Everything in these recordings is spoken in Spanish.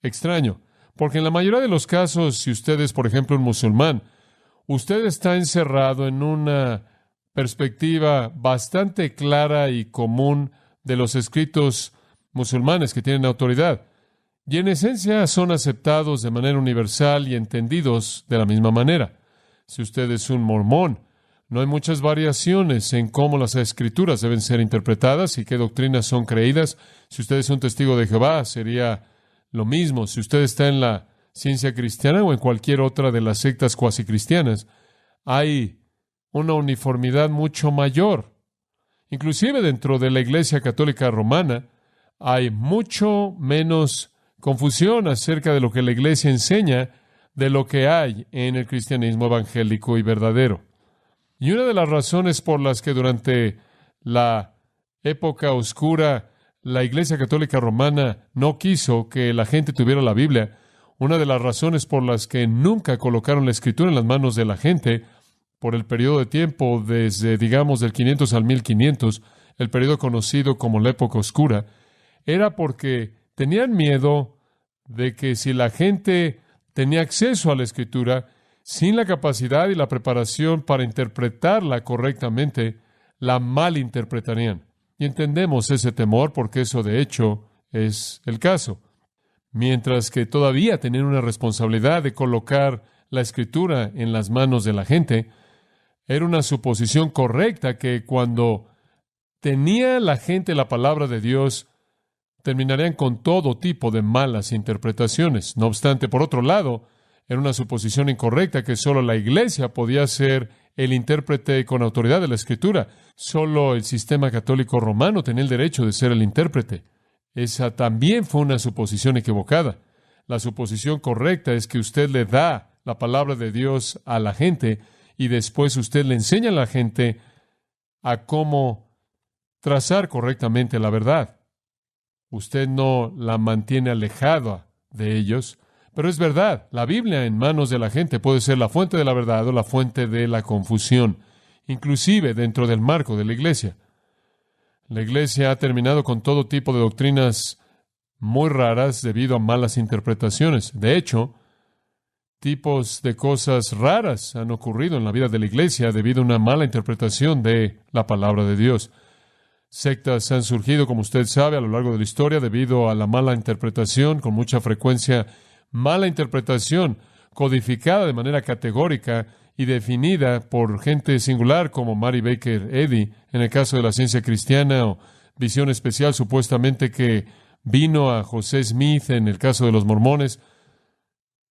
extraño, porque en la mayoría de los casos, si usted es, por ejemplo, un musulmán, usted está encerrado en una perspectiva bastante clara y común de los escritos musulmanes que tienen autoridad. Y en esencia son aceptados de manera universal y entendidos de la misma manera. Si usted es un mormón, no hay muchas variaciones en cómo las escrituras deben ser interpretadas y qué doctrinas son creídas. Si usted es un testigo de Jehová, sería lo mismo. Si usted está en la ciencia cristiana o en cualquier otra de las sectas cuasi cristianas, hay una uniformidad mucho mayor. Inclusive dentro de la Iglesia Católica Romana hay mucho menos confusión acerca de lo que la Iglesia enseña de lo que hay en el cristianismo evangélico y verdadero. Y una de las razones por las que durante la época oscura la Iglesia Católica Romana no quiso que la gente tuviera la Biblia, una de las razones por las que nunca colocaron la Escritura en las manos de la gente por el periodo de tiempo desde, digamos, del 500 al 1500, el periodo conocido como la época oscura, era porque tenían miedo de que si la gente tenía acceso a la Escritura, sin la capacidad y la preparación para interpretarla correctamente, la malinterpretarían. Y entendemos ese temor porque eso de hecho es el caso. Mientras que todavía tenían una responsabilidad de colocar la Escritura en las manos de la gente, era una suposición correcta que cuando tenía la gente la palabra de Dios, terminarían con todo tipo de malas interpretaciones. No obstante, por otro lado, era una suposición incorrecta que solo la Iglesia podía ser el intérprete con autoridad de la Escritura. Solo el sistema católico romano tenía el derecho de ser el intérprete. Esa también fue una suposición equivocada. La suposición correcta es que usted le da la palabra de Dios a la gente y después usted le enseña a la gente a cómo trazar correctamente la verdad. Usted no la mantiene alejada de ellos, pero es verdad, la Biblia en manos de la gente puede ser la fuente de la verdad o la fuente de la confusión, inclusive dentro del marco de la Iglesia. La Iglesia ha terminado con todo tipo de doctrinas muy raras debido a malas interpretaciones. De hecho, tipos de cosas raras han ocurrido en la vida de la Iglesia debido a una mala interpretación de la palabra de Dios. Sectas han surgido, como usted sabe, a lo largo de la historia debido a la mala interpretación, con mucha frecuencia mala interpretación codificada de manera categórica y definida por gente singular como Mary Baker Eddy, en el caso de la ciencia cristiana, o visión especial supuestamente que vino a José Smith en el caso de los mormones,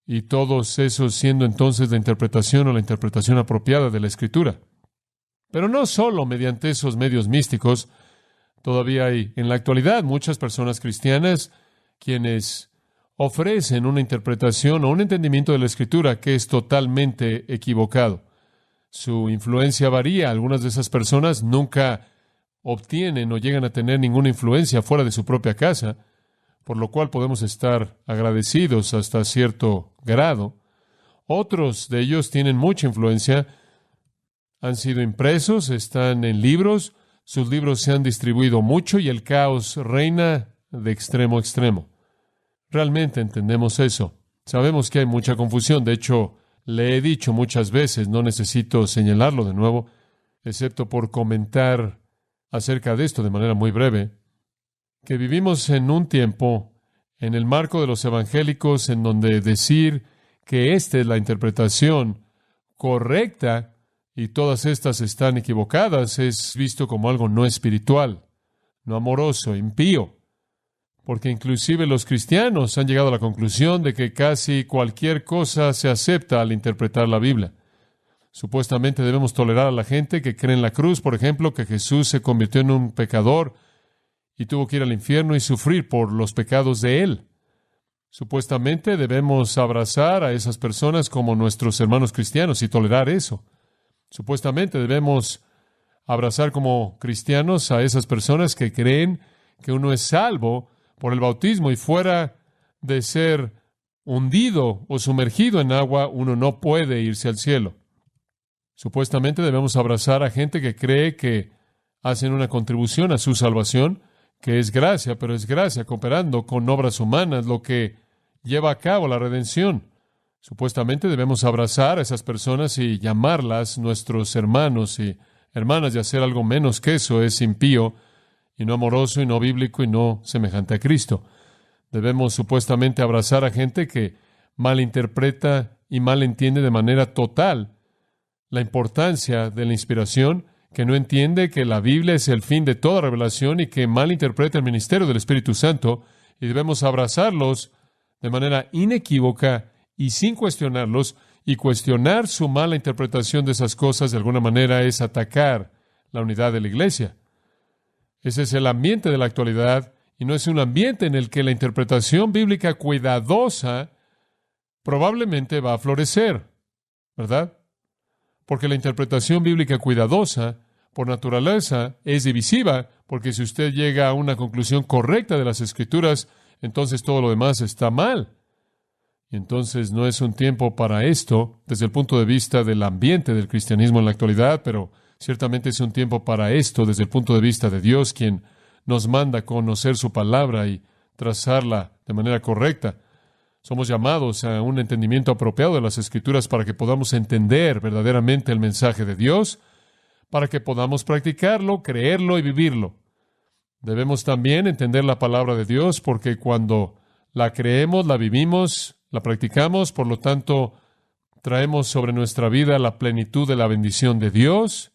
y todos esos siendo entonces la interpretación o la interpretación apropiada de la Escritura. Pero no solo mediante esos medios místicos, todavía hay en la actualidad muchas personas cristianas quienes ofrecen una interpretación o un entendimiento de la Escritura que es totalmente equivocado. Su influencia varía. Algunas de esas personas nunca obtienen o llegan a tener ninguna influencia fuera de su propia casa, por lo cual podemos estar agradecidos hasta cierto grado. Otros de ellos tienen mucha influencia, han sido impresos, están en libros, sus libros se han distribuido mucho y el caos reina de extremo a extremo. Realmente entendemos eso. Sabemos que hay mucha confusión. De hecho, le he dicho muchas veces, no necesito señalarlo de nuevo, excepto por comentar acerca de esto de manera muy breve, que vivimos en un tiempo, en el marco de los evangélicos, en donde decir que esta es la interpretación correcta y todas estas están equivocadas es visto como algo no espiritual, no amoroso, impío. Porque inclusive los cristianos han llegado a la conclusión de que casi cualquier cosa se acepta al interpretar la Biblia. Supuestamente debemos tolerar a la gente que cree en la cruz, por ejemplo, que Jesús se convirtió en un pecador y tuvo que ir al infierno y sufrir por los pecados de Él. Supuestamente debemos abrazar a esas personas como nuestros hermanos cristianos y tolerar eso. Supuestamente debemos abrazar como cristianos a esas personas que creen que uno es salvo por el bautismo y fuera de ser hundido o sumergido en agua, uno no puede irse al cielo. Supuestamente debemos abrazar a gente que cree que hacen una contribución a su salvación, que es gracia, pero es gracia cooperando con obras humanas, lo que lleva a cabo la redención. Supuestamente debemos abrazar a esas personas y llamarlas nuestros hermanos y hermanas, y hacer algo menos que eso es impío y no amoroso y no bíblico y no semejante a Cristo. Debemos supuestamente abrazar a gente que malinterpreta y malentiende de manera total la importancia de la inspiración, que no entiende que la Biblia es el fin de toda revelación y que malinterpreta el ministerio del Espíritu Santo, y debemos abrazarlos de manera inequívoca y sin cuestionarlos, y cuestionar su mala interpretación de esas cosas de alguna manera es atacar la unidad de la iglesia. Ese es el ambiente de la actualidad, y no es un ambiente en el que la interpretación bíblica cuidadosa probablemente va a florecer, ¿verdad? Porque la interpretación bíblica cuidadosa, por naturaleza, es divisiva, porque si usted llega a una conclusión correcta de las Escrituras, entonces todo lo demás está mal. Y entonces no es un tiempo para esto desde el punto de vista del ambiente del cristianismo en la actualidad, pero ciertamente es un tiempo para esto desde el punto de vista de Dios, quien nos manda a conocer su palabra y trazarla de manera correcta. Somos llamados a un entendimiento apropiado de las Escrituras para que podamos entender verdaderamente el mensaje de Dios, para que podamos practicarlo, creerlo y vivirlo. Debemos también entender la palabra de Dios, porque cuando la creemos, la vivimos, la practicamos, por lo tanto, traemos sobre nuestra vida la plenitud de la bendición de Dios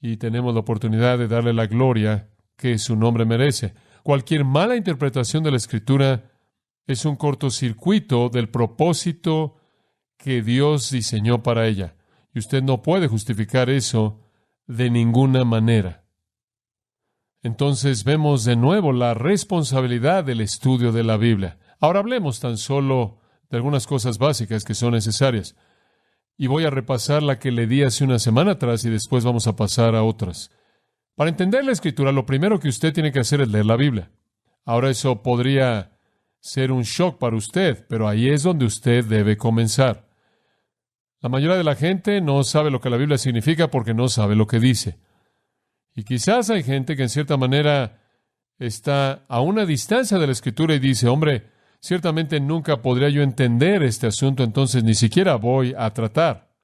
y tenemos la oportunidad de darle la gloria que su nombre merece. Cualquier mala interpretación de la Escritura es un cortocircuito del propósito que Dios diseñó para ella. Y usted no puede justificar eso de ninguna manera. Entonces vemos de nuevo la responsabilidad del estudio de la Biblia. Ahora hablemos tan solo de algunas cosas básicas que son necesarias. Y voy a repasar la que le di hace una semana atrás y después vamos a pasar a otras. Para entender la Escritura, lo primero que usted tiene que hacer es leer la Biblia. Ahora eso podría ser un shock para usted, pero ahí es donde usted debe comenzar. La mayoría de la gente no sabe lo que la Biblia significa porque no sabe lo que dice. Y quizás hay gente que en cierta manera está a una distancia de la Escritura y dice, hombre, ciertamente nunca podría yo entender este asunto, entonces ni siquiera voy a tratar.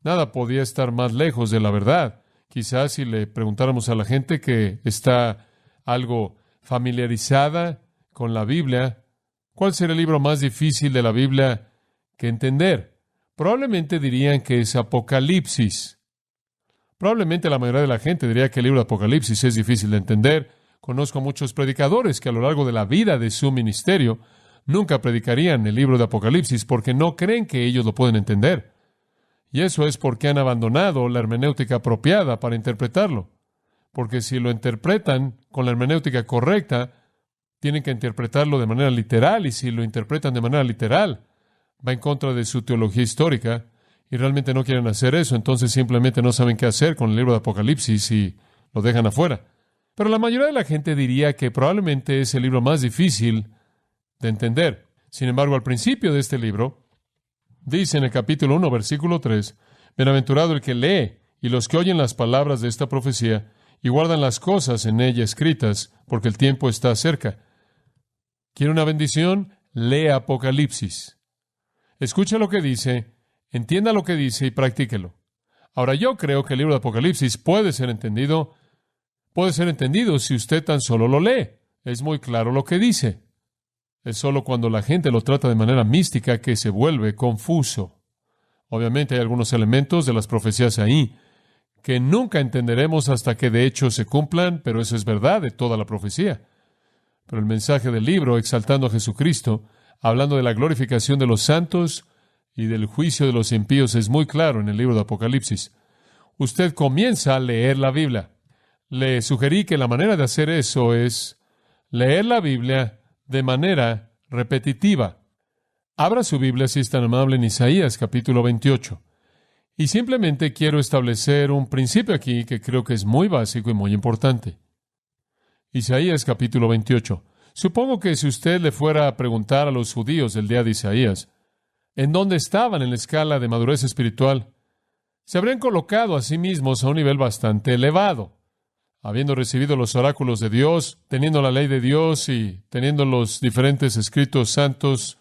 Nada podía estar más lejos de la verdad. Quizás si le preguntáramos a la gente que está algo familiarizada con la Biblia, ¿cuál sería el libro más difícil de la Biblia que entender? Probablemente dirían que es Apocalipsis. Probablemente la mayoría de la gente diría que el libro de Apocalipsis es difícil de entender. Conozco muchos predicadores que a lo largo de la vida de su ministerio nunca predicarían el libro de Apocalipsis porque no creen que ellos lo pueden entender. Y eso es porque han abandonado la hermenéutica apropiada para interpretarlo. Porque si lo interpretan con la hermenéutica correcta, tienen que interpretarlo de manera literal, y si lo interpretan de manera literal, va en contra de su teología histórica, y realmente no quieren hacer eso, entonces simplemente no saben qué hacer con el libro de Apocalipsis y lo dejan afuera. Pero la mayoría de la gente diría que probablemente es el libro más difícil de entender. Sin embargo, al principio de este libro, dice en el capítulo 1, versículo 3, «Bienaventurado el que lee y los que oyen las palabras de esta profecía y guardan las cosas en ella escritas, porque el tiempo está cerca». ¿Quiere una bendición? Lea Apocalipsis. Escuche lo que dice, entienda lo que dice y practíquelo. Ahora, yo creo que el libro de Apocalipsis puede ser entendido si usted tan solo lo lee. Es muy claro lo que dice. Es solo cuando la gente lo trata de manera mística que se vuelve confuso. Obviamente hay algunos elementos de las profecías ahí que nunca entenderemos hasta que de hecho se cumplan, pero eso es verdad de toda la profecía. Pero el mensaje del libro, exaltando a Jesucristo, hablando de la glorificación de los santos y del juicio de los impíos, es muy claro en el libro de Apocalipsis. Usted comienza a leer la Biblia. Le sugerí que la manera de hacer eso es leer la Biblia de manera repetitiva. Abra su Biblia, si es tan amable, en Isaías capítulo 28. Y simplemente quiero establecer un principio aquí que creo que es muy básico y muy importante. Isaías capítulo 28. Supongo que si usted le fuera a preguntar a los judíos del día de Isaías, ¿en dónde estaban en la escala de madurez espiritual? Se habrían colocado a sí mismos a un nivel bastante elevado. Habiendo recibido los oráculos de Dios, teniendo la ley de Dios y teniendo los diferentes escritos santos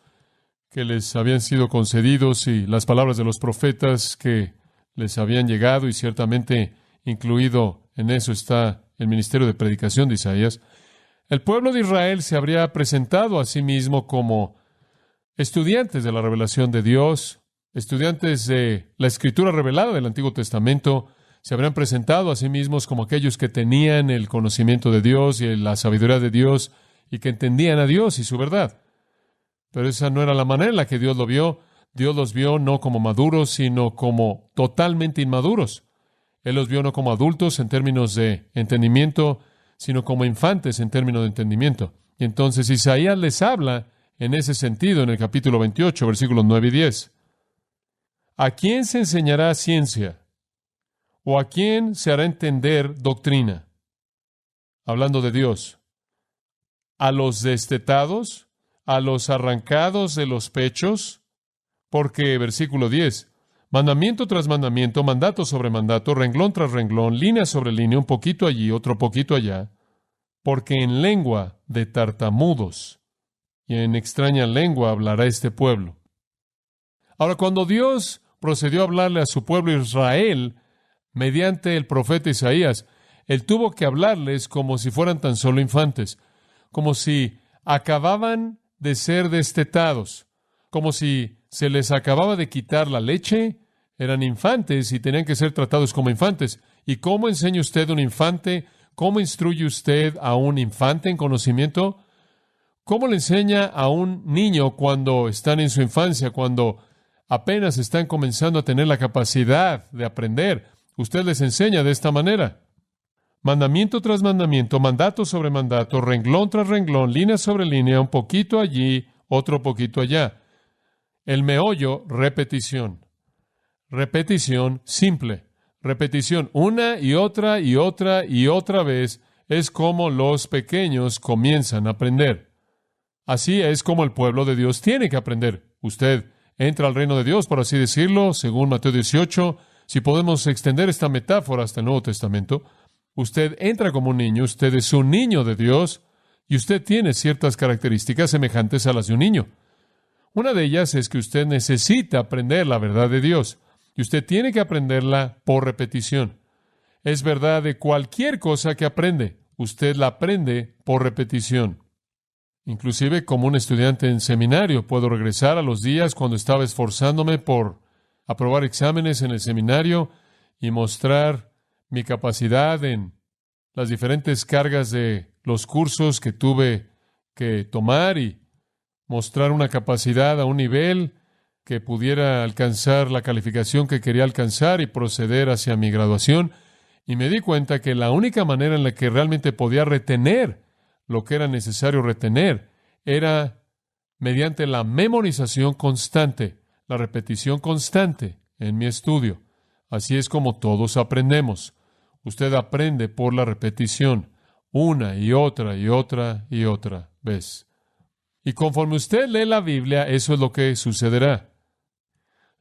que les habían sido concedidos y las palabras de los profetas que les habían llegado, y ciertamente incluido en eso está el ministerio de predicación de Isaías, el pueblo de Israel se habría presentado a sí mismo como estudiantes de la revelación de Dios, estudiantes de la escritura revelada del Antiguo Testamento. Se habrían presentado a sí mismos como aquellos que tenían el conocimiento de Dios y la sabiduría de Dios y que entendían a Dios y su verdad. Pero esa no era la manera en la que Dios lo vio. Dios los vio no como maduros, sino como totalmente inmaduros. Él los vio no como adultos en términos de entendimiento, sino como infantes en términos de entendimiento. Y entonces Isaías les habla en ese sentido en el capítulo 28, versículos 9 y 10. ¿A quién se enseñará ciencia? ¿O a quién se hará entender doctrina? Hablando de Dios. ¿A los destetados? ¿A los arrancados de los pechos? Porque, versículo 10, mandamiento tras mandamiento, mandato sobre mandato, renglón tras renglón, línea sobre línea, un poquito allí, otro poquito allá, porque en lengua de tartamudos y en extraña lengua hablará este pueblo. Ahora, cuando Dios procedió a hablarle a su pueblo Israel mediante el profeta Isaías, Él tuvo que hablarles como si fueran tan solo infantes, como si acababan de ser destetados, como si se les acababa de quitar la leche. Eran infantes y tenían que ser tratados como infantes. ¿Y cómo enseña usted a un infante? ¿Cómo instruye usted a un infante en conocimiento? ¿Cómo le enseña a un niño cuando están en su infancia, cuando apenas están comenzando a tener la capacidad de aprender? Usted les enseña de esta manera. Mandamiento tras mandamiento, mandato sobre mandato, renglón tras renglón, línea sobre línea, un poquito allí, otro poquito allá. El meollo, repetición. Repetición simple. Repetición una y otra y otra y otra vez es como los pequeños comienzan a aprender. Así es como el pueblo de Dios tiene que aprender. Usted entra al reino de Dios, por así decirlo, según Mateo 18. Si podemos extender esta metáfora hasta el Nuevo Testamento, usted entra como un niño, usted es un niño de Dios y usted tiene ciertas características semejantes a las de un niño. Una de ellas es que usted necesita aprender la verdad de Dios y usted tiene que aprenderla por repetición. Es verdad de cualquier cosa que aprende. Usted la aprende por repetición. Inclusive como un estudiante en seminario, puedo regresar a los días cuando estaba esforzándome por aprobar exámenes en el seminario y mostrar mi capacidad en las diferentes cargas de los cursos que tuve que tomar y mostrar una capacidad a un nivel que pudiera alcanzar la calificación que quería alcanzar y proceder hacia mi graduación. Y me di cuenta que la única manera en la que realmente podía retener lo que era necesario retener era mediante la memorización constante, la repetición constante en mi estudio. Así es como todos aprendemos. Usted aprende por la repetición, una y otra y otra y otra vez. Y conforme usted lee la Biblia, eso es lo que sucederá.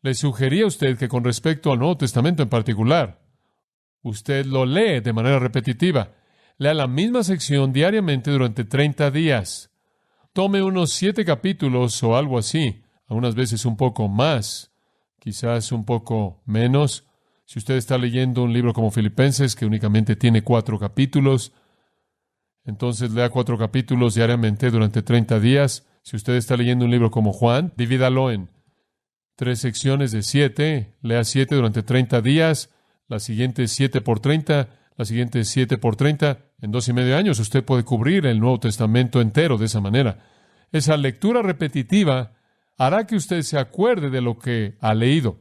Le sugería a usted que con respecto al Nuevo Testamento en particular, usted lo lee de manera repetitiva. Lea la misma sección diariamente durante 30 días. Tome unos 7 capítulos o algo así, algunas veces un poco más, quizás un poco menos. Si usted está leyendo un libro como Filipenses, que únicamente tiene 4 capítulos, entonces lea 4 capítulos diariamente durante 30 días. Si usted está leyendo un libro como Juan, divídalo en 3 secciones de 7. Lea 7 durante 30 días, las siguientes 7 por 30, las siguientes 7 por 30. En 2.5 años usted puede cubrir el Nuevo Testamento entero de esa manera. Esa lectura repetitiva hará que usted se acuerde de lo que ha leído.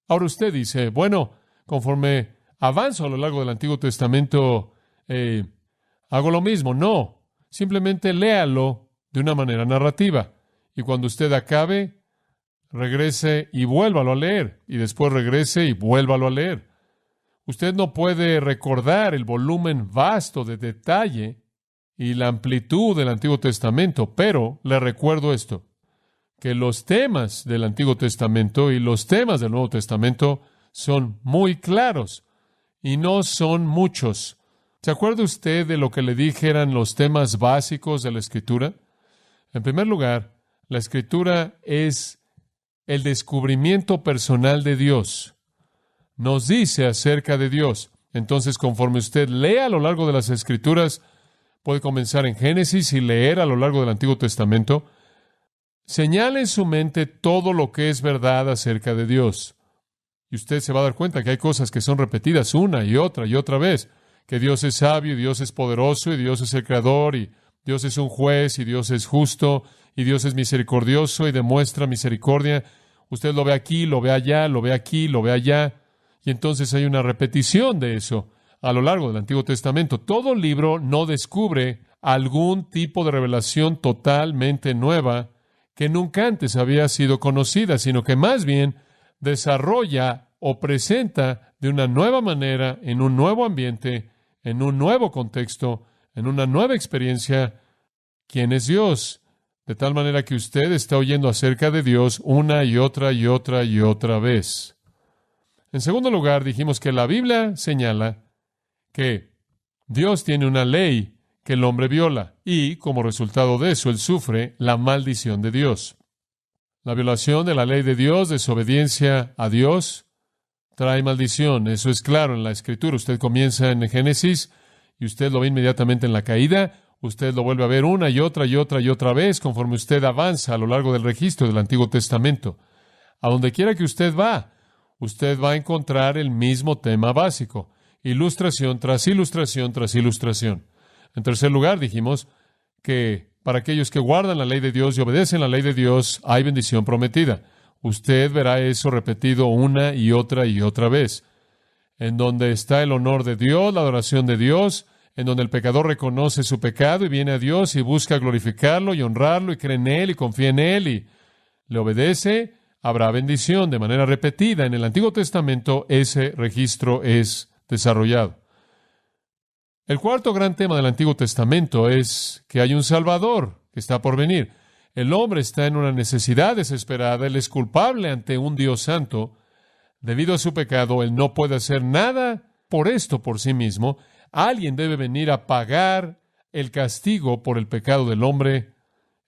Ahora usted dice, bueno, conforme avanzo a lo largo del Antiguo Testamento, hago lo mismo. No, simplemente léalo de una manera narrativa. Y cuando usted acabe, regrese y vuélvalo a leer. Y después regrese y vuélvalo a leer. Usted no puede recordar el volumen vasto de detalle y la amplitud del Antiguo Testamento, pero le recuerdo esto, que los temas del Antiguo Testamento y los temas del Nuevo Testamento son muy claros y no son muchos. ¿Se acuerda usted de lo que le dije eran los temas básicos de la Escritura? En primer lugar, la Escritura es el descubrimiento personal de Dios. Nos dice acerca de Dios. Entonces, conforme usted lea a lo largo de las Escrituras, puede comenzar en Génesis y leer a lo largo del Antiguo Testamento, señale en su mente todo lo que es verdad acerca de Dios. Y usted se va a dar cuenta que hay cosas que son repetidas una y otra vez, que Dios es sabio, y Dios es poderoso, y Dios es el creador, y Dios es un juez, y Dios es justo, y Dios es misericordioso y demuestra misericordia. Usted lo ve aquí, lo ve allá, lo ve aquí, lo ve allá, y entonces hay una repetición de eso a lo largo del Antiguo Testamento. Todo libro no descubre algún tipo de revelación totalmente nueva que nunca antes había sido conocida, sino que más bien desarrolla o presenta de una nueva manera, en un nuevo ambiente, en un nuevo contexto, en una nueva experiencia, quién es Dios, de tal manera que usted está oyendo acerca de Dios una y otra vez. En segundo lugar, dijimos que la Biblia señala que Dios tiene una ley que el hombre viola y, como resultado de eso, él sufre la maldición de Dios. La violación de la ley de Dios, desobediencia a Dios, trae maldición. Eso es claro en la Escritura. Usted comienza en Génesis y usted lo ve inmediatamente en la caída. Usted lo vuelve a ver una y otra vez conforme usted avanza a lo largo del registro del Antiguo Testamento. A donde quiera que usted va a encontrar el mismo tema básico. Ilustración tras ilustración tras ilustración. En tercer lugar, dijimos que para aquellos que guardan la ley de Dios y obedecen la ley de Dios, hay bendición prometida. Usted verá eso repetido una y otra vez. En donde está el honor de Dios, la adoración de Dios, en donde el pecador reconoce su pecado y viene a Dios y busca glorificarlo y honrarlo y cree en Él y confía en Él y le obedece, habrá bendición de manera repetida. En el Antiguo Testamento ese registro es desarrollado. El cuarto gran tema del Antiguo Testamento es que hay un Salvador que está por venir. El hombre está en una necesidad desesperada, él es culpable ante un Dios santo. Debido a su pecado, él no puede hacer nada por esto por sí mismo. Alguien debe venir a pagar el castigo por el pecado del hombre.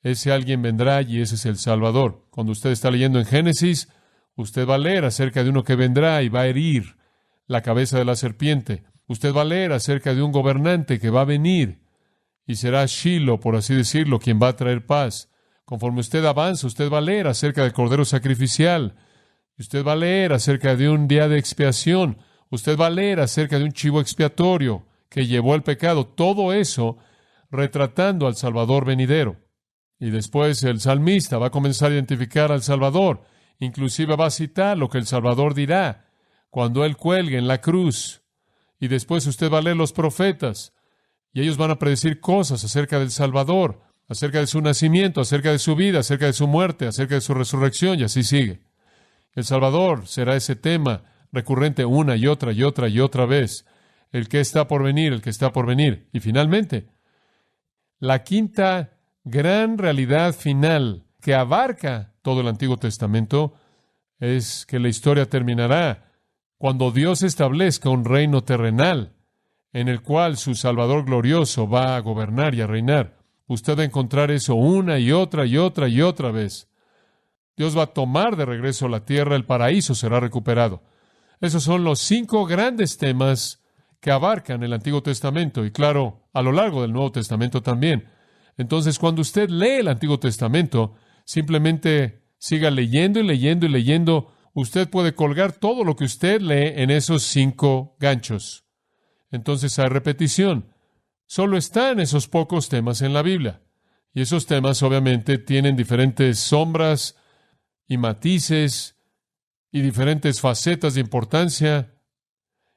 Ese alguien vendrá y ese es el Salvador. Cuando usted está leyendo en Génesis, usted va a leer acerca de uno que vendrá y va a herir la cabeza de la serpiente. Usted va a leer acerca de un gobernante que va a venir y será Shiloh, por así decirlo, quien va a traer paz. Conforme usted avanza, usted va a leer acerca del cordero sacrificial. Usted va a leer acerca de un día de expiación. Usted va a leer acerca de un chivo expiatorio que llevó el pecado. Todo eso retratando al Salvador venidero. Y después el salmista va a comenzar a identificar al Salvador. Inclusive va a citar lo que el Salvador dirá cuando Él cuelgue en la cruz. Y después usted va a leer los profetas, y ellos van a predecir cosas acerca del Salvador, acerca de su nacimiento, acerca de su vida, acerca de su muerte, acerca de su resurrección, y así sigue. El Salvador será ese tema recurrente una y otra vez. El que está por venir, el que está por venir. Y finalmente, la quinta gran realidad final que abarca todo el Antiguo Testamento es que la historia terminará cuando Dios establezca un reino terrenal en el cual su Salvador glorioso va a gobernar y a reinar. Usted va a encontrar eso una y otra vez. Dios va a tomar de regreso la tierra, el paraíso será recuperado. Esos son los 5 grandes temas que abarcan el Antiguo Testamento y, claro, a lo largo del Nuevo Testamento también. Entonces, cuando usted lee el Antiguo Testamento, simplemente siga leyendo y leyendo. Usted puede colgar todo lo que usted lee en esos 5 ganchos. Entonces hay repetición. Solo están esos pocos temas en la Biblia. Y esos temas obviamente tienen diferentes sombras y matices y diferentes facetas de importancia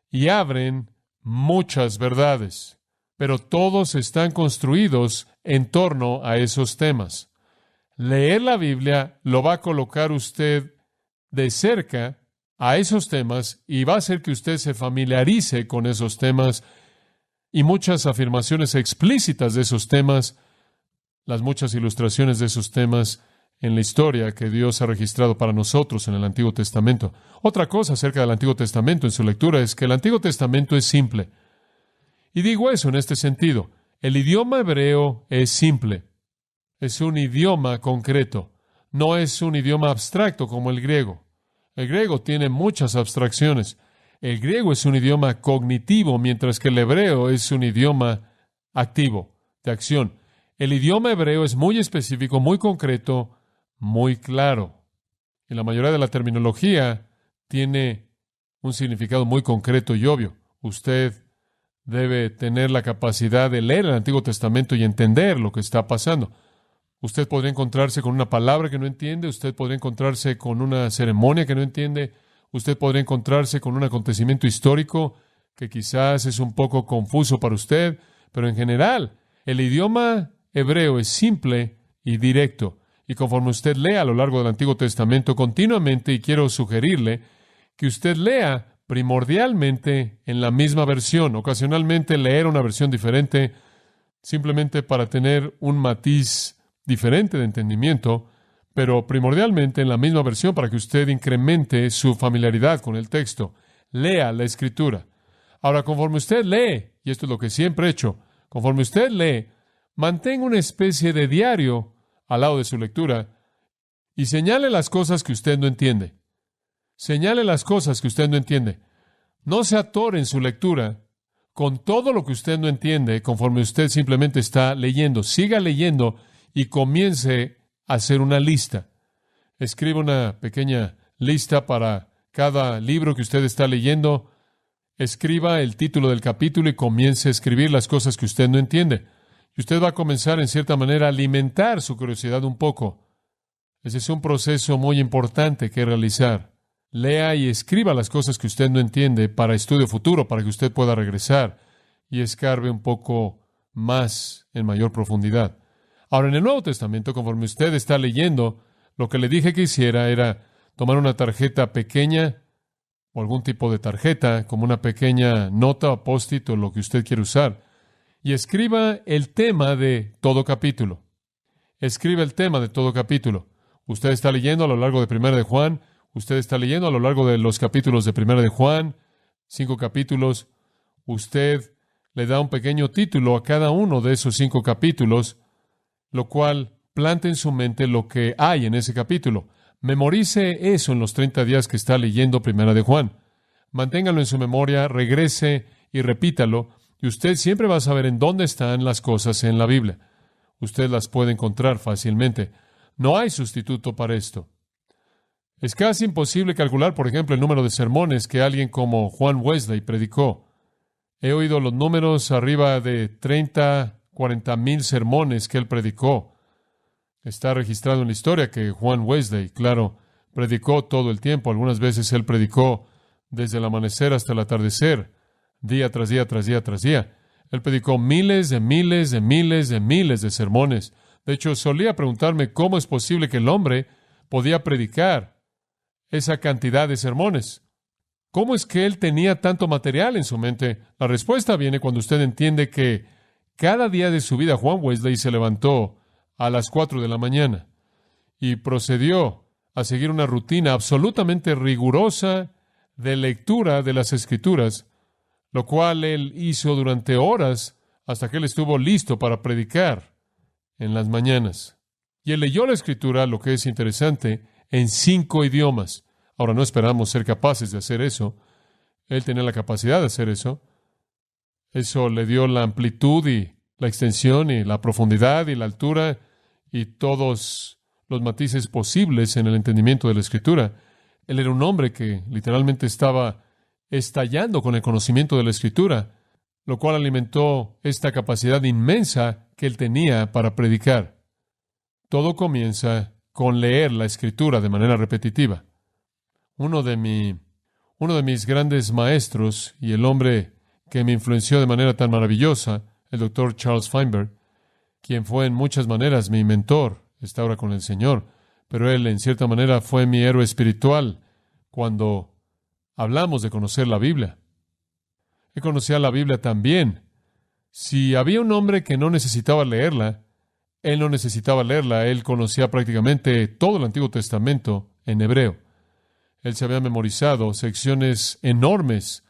y abren muchas verdades. Pero todos están construidos en torno a esos temas. Leer la Biblia lo va a colocar usted de cerca a esos temas y va a hacer que usted se familiarice con esos temas y muchas afirmaciones explícitas de esos temas, las muchas ilustraciones de esos temas en la historia que Dios ha registrado para nosotros en el Antiguo Testamento. Otra cosa acerca del Antiguo Testamento en su lectura es que el Antiguo Testamento es simple. Y digo eso en este sentido. El idioma hebreo es simple. Es un idioma concreto. no es un idioma abstracto como el griego. El griego tiene muchas abstracciones. El griego es un idioma cognitivo, mientras que el hebreo es un idioma activo, de acción. El idioma hebreo es muy específico, muy concreto, muy claro. Y la mayoría de la terminología tiene un significado muy concreto y obvio. Usted debe tener la capacidad de leer el Antiguo Testamento y entender lo que está pasando. Usted podría encontrarse con una palabra que no entiende, usted podría encontrarse con una ceremonia que no entiende, usted podría encontrarse con un acontecimiento histórico que quizás es un poco confuso para usted, pero en general, el idioma hebreo es simple y directo. Y conforme usted lea a lo largo del Antiguo Testamento continuamente, y quiero sugerirle que usted lea primordialmente en la misma versión, ocasionalmente leer una versión diferente, simplemente para tener un matiz diferente de entendimiento, pero primordialmente en la misma versión para que usted incremente su familiaridad con el texto. Lea la Escritura. Ahora, conforme usted lee, y esto es lo que siempre he hecho, conforme usted lee, mantenga una especie de diario al lado de su lectura y señale las cosas que usted no entiende. Señale las cosas que usted no entiende. No se atore en su lectura con todo lo que usted no entiende conforme usted simplemente está leyendo. Siga leyendo y comience a hacer una lista. Escriba una pequeña lista para cada libro que usted está leyendo. Escriba el título del capítulo y comience a escribir las cosas que usted no entiende. Y usted va a comenzar, en cierta manera, a alimentar su curiosidad un poco. Ese es un proceso muy importante que realizar. Lea y escriba las cosas que usted no entiende para estudio futuro, para que usted pueda regresar y escarbe un poco más en mayor profundidad. Ahora, en el Nuevo Testamento, conforme usted está leyendo, lo que le dije que hiciera era tomar una tarjeta pequeña o algún tipo de tarjeta, como una pequeña nota o post-it o lo que usted quiere usar, y escriba el tema de todo capítulo. Escriba el tema de todo capítulo. Usted está leyendo a lo largo de 1 de Juan, usted está leyendo a lo largo de los capítulos de 1 de Juan, 5 capítulos. Usted le da un pequeño título a cada uno de esos 5 capítulos, lo cual planta en su mente lo que hay en ese capítulo. Memorice eso en los 30 días que está leyendo 1 de Juan. Manténgalo en su memoria, regrese y repítalo, y usted siempre va a saber en dónde están las cosas en la Biblia. Usted las puede encontrar fácilmente. No hay sustituto para esto. Es casi imposible calcular, por ejemplo, el número de sermones que alguien como Juan Wesley predicó. He oído los números arriba de 30, 40,000 sermones que él predicó. Está registrado en la historia que Juan Wesley, claro, predicó todo el tiempo. Algunas veces él predicó desde el amanecer hasta el atardecer, día tras día, tras día, tras día. Él predicó miles de sermones. De hecho, solía preguntarme cómo es posible que el hombre podía predicar esa cantidad de sermones. ¿Cómo es que él tenía tanto material en su mente? La respuesta viene cuando usted entiende que cada día de su vida Juan Wesley se levantó a las 4 de la mañana y procedió a seguir una rutina absolutamente rigurosa de lectura de las Escrituras, lo cual él hizo durante horas hasta que él estuvo listo para predicar en las mañanas. Y él leyó la Escritura, lo que es interesante, en 5 idiomas. Ahora, no esperamos ser capaces de hacer eso. Él tenía la capacidad de hacer eso. Eso le dio la amplitud y la extensión y la profundidad y la altura y todos los matices posibles en el entendimiento de la Escritura. Él era un hombre que literalmente estaba estallando con el conocimiento de la Escritura, lo cual alimentó esta capacidad inmensa que él tenía para predicar. Todo comienza con leer la Escritura de manera repetitiva. Uno de mis grandes maestros y el hombre que me influenció de manera tan maravillosa, el Dr. Charles Feinberg, quien fue en muchas maneras mi mentor, está ahora con el Señor, pero él en cierta manera fue mi héroe espiritual cuando hablamos de conocer la Biblia. Él conocía la Biblia también. Si había un hombre que no necesitaba leerla, él no necesitaba leerla. Él conocía prácticamente todo el Antiguo Testamento en hebreo. Él se había memorizado secciones enormes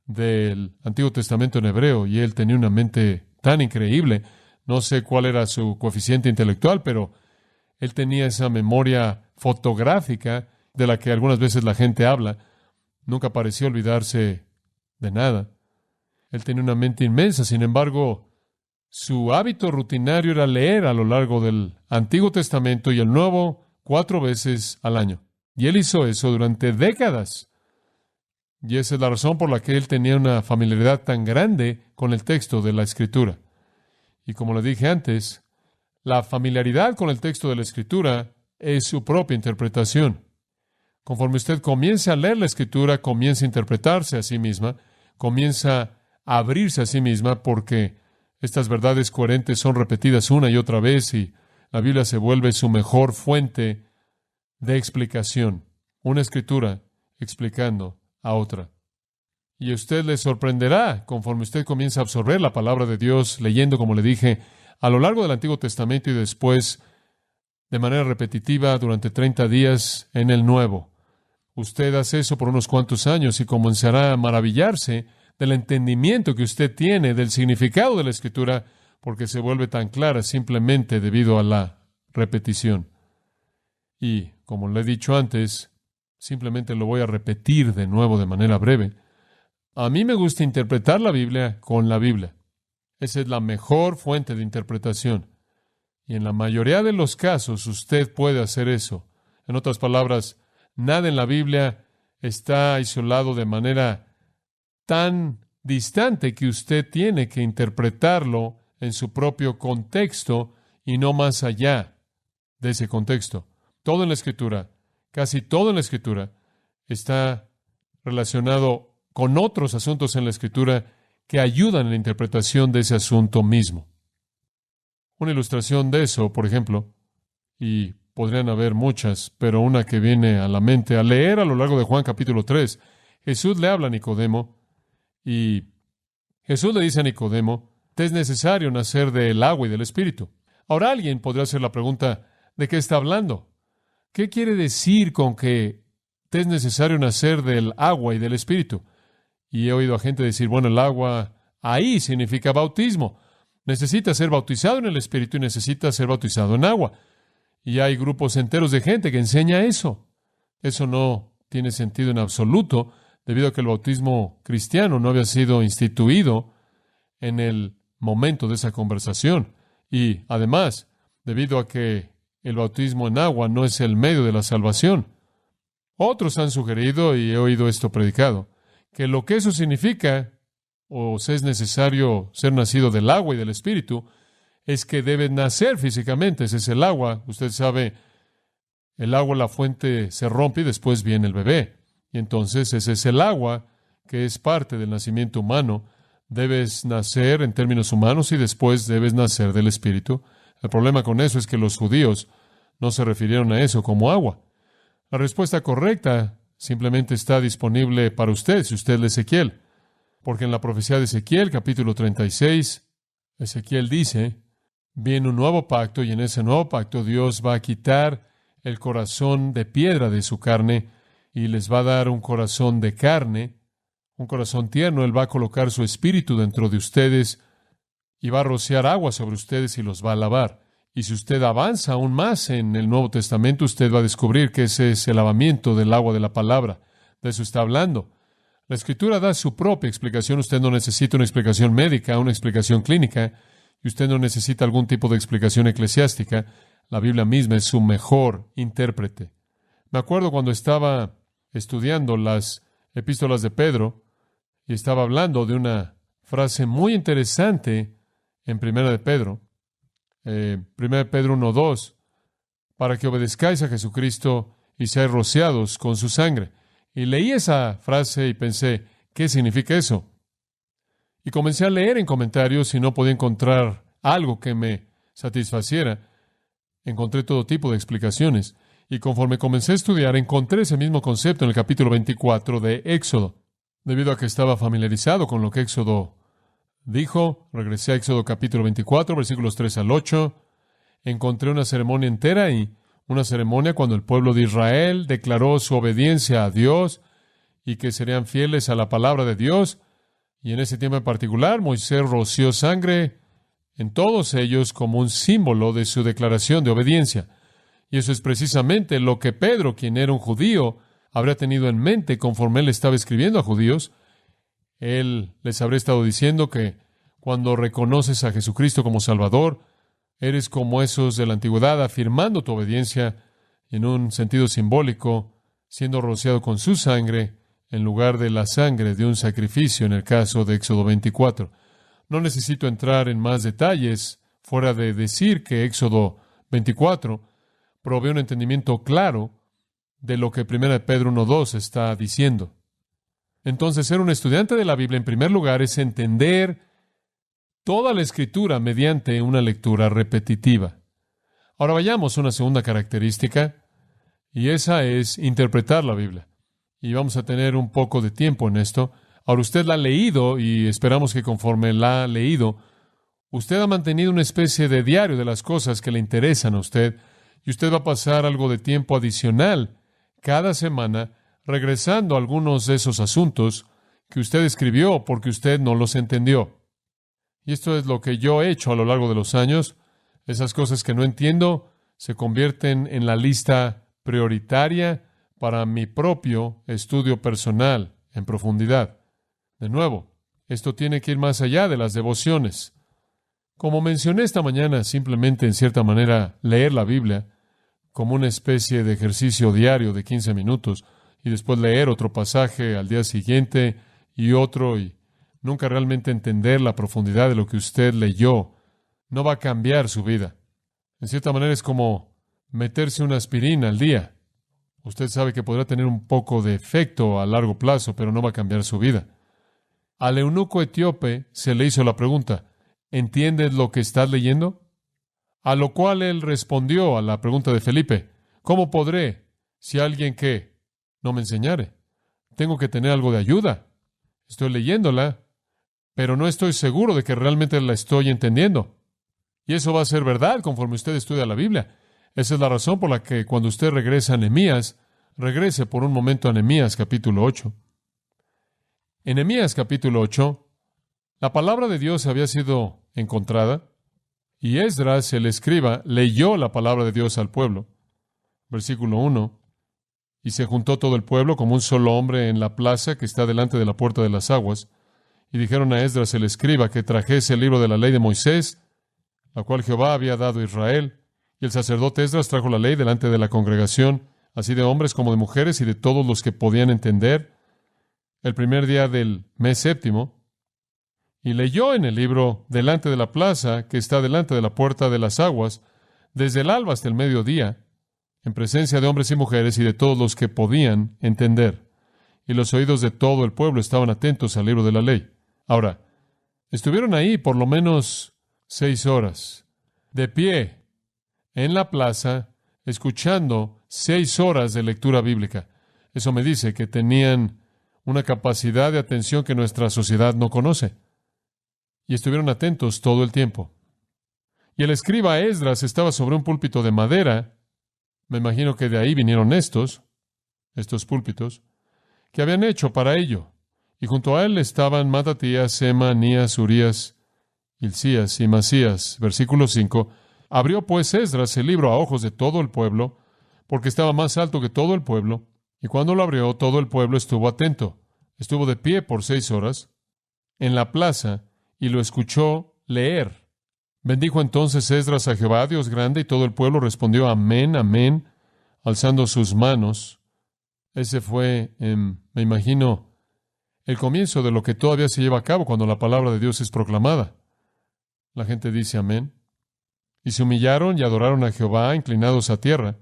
del Antiguo Testamento en hebreo y él tenía una mente tan increíble. No sé cuál era su coeficiente intelectual, pero Él tenía esa memoria fotográfica de la que algunas veces la gente habla. Nunca pareció olvidarse de nada. Él tenía una mente inmensa, sin embargo, su hábito rutinario era leer a lo largo del Antiguo Testamento y el Nuevo 4 veces al año. Y él hizo eso durante décadas. Y esa es la razón por la que él tenía una familiaridad tan grande con el texto de la Escritura. Y como le dije antes, la familiaridad con el texto de la Escritura es su propia interpretación. Conforme usted comience a leer la Escritura, comienza a interpretarse a sí misma, comienza a abrirse a sí misma, porque estas verdades coherentes son repetidas una y otra vez y la Biblia se vuelve su mejor fuente de explicación. Una Escritura explicando a otra. Y a usted le sorprenderá conforme usted comienza a absorber la palabra de Dios, leyendo, como le dije, a lo largo del Antiguo Testamento y después de manera repetitiva durante 30 días en el Nuevo. Usted hace eso por unos cuantos años y comenzará a maravillarse del entendimiento que usted tiene del significado de la Escritura, porque se vuelve tan clara simplemente debido a la repetición. Y, como le he dicho antes, simplemente lo voy a repetir de nuevo de manera breve. A mí me gusta interpretar la Biblia con la Biblia. Esa es la mejor fuente de interpretación. Y en la mayoría de los casos usted puede hacer eso. En otras palabras, nada en la Biblia está aislado de manera tan distante que usted tiene que interpretarlo en su propio contexto y no más allá de ese contexto. Todo en la Escritura, casi todo en la Escritura, está relacionado con otros asuntos en la Escritura que ayudan en la interpretación de ese asunto mismo. Una ilustración de eso, por ejemplo, y podrían haber muchas, pero una que viene a la mente, al leer a lo largo de Juan capítulo 3, Jesús le habla a Nicodemo, y Jesús le dice a Nicodemo, te es necesario nacer del agua y del Espíritu. Ahora alguien podría hacer la pregunta, ¿de qué está hablando? ¿Qué quiere decir con que te es necesario nacer del agua y del Espíritu? Y he oído a gente decir, bueno, el agua ahí significa bautismo. Necesita ser bautizado en el Espíritu y necesita ser bautizado en agua. Y hay grupos enteros de gente que enseña eso. Eso no tiene sentido en absoluto, debido a que el bautismo cristiano no había sido instituido en el momento de esa conversación. Y además, debido a que el bautismo en agua no es el medio de la salvación. Otros han sugerido, y he oído esto predicado, que lo que eso significa, o si es necesario ser nacido del agua y del Espíritu, es que debe nacer físicamente. Ese es el agua. Usted sabe, el agua, la fuente se rompe y después viene el bebé. Y entonces ese es el agua que es parte del nacimiento humano. Debes nacer en términos humanos y después debes nacer del Espíritu. El problema con eso es que los judíos no se refirieron a eso como agua. La respuesta correcta simplemente está disponible para usted si usted lee Ezequiel. Porque en la profecía de Ezequiel, capítulo 36, Ezequiel dice, viene un nuevo pacto y en ese nuevo pacto Dios va a quitar el corazón de piedra de su carne y les va a dar un corazón de carne, un corazón tierno. Él va a colocar su espíritu dentro de ustedes y va a rociar agua sobre ustedes y los va a lavar. Y si usted avanza aún más en el Nuevo Testamento, usted va a descubrir que ese es el lavamiento del agua de la palabra. De eso está hablando. La Escritura da su propia explicación. Usted no necesita una explicación médica, una explicación clínica, y usted no necesita algún tipo de explicación eclesiástica. La Biblia misma es su mejor intérprete. Me acuerdo cuando estaba estudiando las epístolas de Pedro y estaba hablando de una frase muy interesante en Primera de Pedro. Primera de Pedro 1:2, para que obedezcáis a Jesucristo y seáis rociados con su sangre. Y leí esa frase y pensé, ¿qué significa eso? Y comencé a leer en comentarios y no podía encontrar algo que me satisfaciera. Encontré todo tipo de explicaciones. Y conforme comencé a estudiar, encontré ese mismo concepto en el capítulo 24 de Éxodo. Debido a que estaba familiarizado con lo que Éxodo dijo, regresé a Éxodo capítulo 24, versículos 3 al 8. Encontré una ceremonia entera y una ceremonia cuando el pueblo de Israel declaró su obediencia a Dios y que serían fieles a la palabra de Dios. Y en ese tiempo en particular, Moisés roció sangre en todos ellos como un símbolo de su declaración de obediencia. Y eso es precisamente lo que Pedro, quien era un judío, habría tenido en mente conforme él estaba escribiendo a judíos. Él les habría estado diciendo que cuando reconoces a Jesucristo como Salvador, eres como esos de la antigüedad, afirmando tu obediencia en un sentido simbólico, siendo rociado con su sangre en lugar de la sangre de un sacrificio en el caso de Éxodo 24. No necesito entrar en más detalles, fuera de decir que Éxodo 24 provee un entendimiento claro de lo que 1 Pedro 1:2 está diciendo. Entonces, ser un estudiante de la Biblia, en primer lugar, es entender toda la Escritura mediante una lectura repetitiva. Ahora vayamos a una segunda característica, y esa es interpretar la Biblia. Y vamos a tener un poco de tiempo en esto. Ahora usted la ha leído, y esperamos que conforme la ha leído, usted ha mantenido una especie de diario de las cosas que le interesan a usted, y usted va a pasar algo de tiempo adicional cada semana regresando a algunos de esos asuntos que usted escribió porque usted no los entendió. Y esto es lo que yo he hecho a lo largo de los años. Esas cosas que no entiendo se convierten en la lista prioritaria para mi propio estudio personal en profundidad. De nuevo, esto tiene que ir más allá de las devociones. Como mencioné esta mañana, simplemente en cierta manera leer la Biblia como una especie de ejercicio diario de 15 minutos y después leer otro pasaje al día siguiente y otro y nunca realmente entender la profundidad de lo que usted leyó, no va a cambiar su vida. En cierta manera es como meterse una aspirina al día. Usted sabe que podrá tener un poco de efecto a largo plazo, pero no va a cambiar su vida. Al eunuco etíope se le hizo la pregunta, ¿entiendes lo que estás leyendo? A lo cual él respondió a la pregunta de Felipe, ¿cómo podré si alguien que no me enseñare? Tengo que tener algo de ayuda. Estoy leyéndola, pero no estoy seguro de que realmente la estoy entendiendo. Y eso va a ser verdad conforme usted estudia la Biblia. Esa es la razón por la que cuando usted regresa a Nehemías, regrese por un momento a Nehemías capítulo 8. En Nehemías capítulo 8, la palabra de Dios había sido encontrada y Esdras, el escriba, leyó la palabra de Dios al pueblo. Versículo 1. Y se juntó todo el pueblo como un solo hombre en la plaza que está delante de la puerta de las aguas. Y dijeron a Esdras el escriba que trajese el libro de la ley de Moisés, la cual Jehová había dado a Israel. Y el sacerdote Esdras trajo la ley delante de la congregación, así de hombres como de mujeres y de todos los que podían entender, el primer día del mes séptimo. Y leyó en el libro delante de la plaza que está delante de la puerta de las aguas, desde el alba hasta el mediodía, en presencia de hombres y mujeres y de todos los que podían entender. Y los oídos de todo el pueblo estaban atentos al libro de la ley. Ahora, estuvieron ahí por lo menos 6 horas, de pie, en la plaza, escuchando 6 horas de lectura bíblica. Eso me dice que tenían una capacidad de atención que nuestra sociedad no conoce. Y estuvieron atentos todo el tiempo. Y el escriba Esdras estaba sobre un púlpito de madera. Me imagino que de ahí vinieron estos púlpitos, que habían hecho para ello. Y junto a él estaban Matatías, Sema, Anías, Urías, Hilcías y Masías. Versículo 5. Abrió pues Esdras el libro a ojos de todo el pueblo, porque estaba más alto que todo el pueblo. Y cuando lo abrió, todo el pueblo estuvo atento. Estuvo de pie por 6 horas en la plaza y lo escuchó leer. Bendijo entonces Esdras a Jehová, Dios grande, y todo el pueblo respondió amén, amén, alzando sus manos. Ese fue, me imagino, el comienzo de lo que todavía se lleva a cabo cuando la palabra de Dios es proclamada. La gente dice amén. Y se humillaron y adoraron a Jehová, inclinados a tierra.